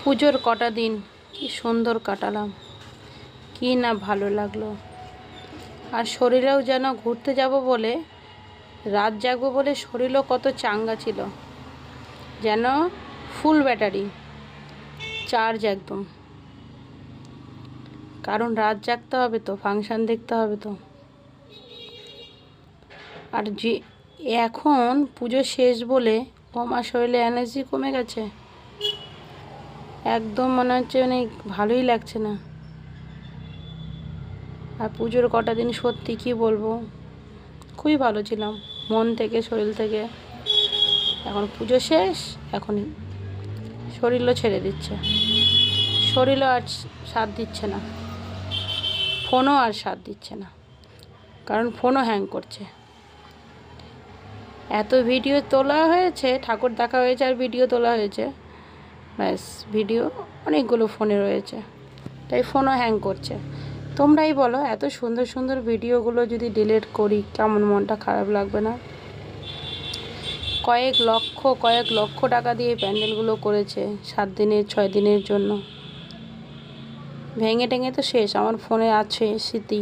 পুজোর কটা দিন কি সুন্দর কাটালাম, কি না ভালো লাগলো। আর শরীরেও যেন ঘুরতে যাব বলে, রাত জাগবো বলে শরীরও কত চাঙ্গা ছিল, যেন ফুল ব্যাটারি চার্জ একদম। কারণ রাত জাগতে হবে তো, ফাংশান দেখতে হবে তো। আর যে এখন পুজো শেষ বলে আমার শরীরে এনার্জি কমে গেছে, একদম মনে হচ্ছে মানে ভালোই লাগছে না। আর পুজোর কটা দিন সত্যি কি বলবো, খুবই ভালো ছিলাম মন থেকে শরীর থেকে। এখন পুজো শেষ, এখন শরীরও ছেড়ে দিচ্ছে, শরীরও আর সাথ দিচ্ছে না, ফোনও আর সাথ দিচ্ছে না, কারণ ফোনও হ্যাং করছে। এত ভিডিও তোলা হয়েছে, ঠাকুর দেখা হয়েছে আর ভিডিও তোলা হয়েছে, ব্যাস ভিডিও অনেকগুলো ফোনে রয়েছে, তাই ফোনও হ্যাং করছে। তোমরাই বলো, এত সুন্দর সুন্দর ভিডিওগুলো যদি ডিলিট করি কেমন মনটা খারাপ লাগবে না? কয়েক লক্ষ টাকা দিয়ে প্যান্ডেলগুলো করেছে 7 দিনের 6 দিনের জন্য, ভেঙে টেঙে তো শেষ। আমার ফোনে আছে স্মৃতি,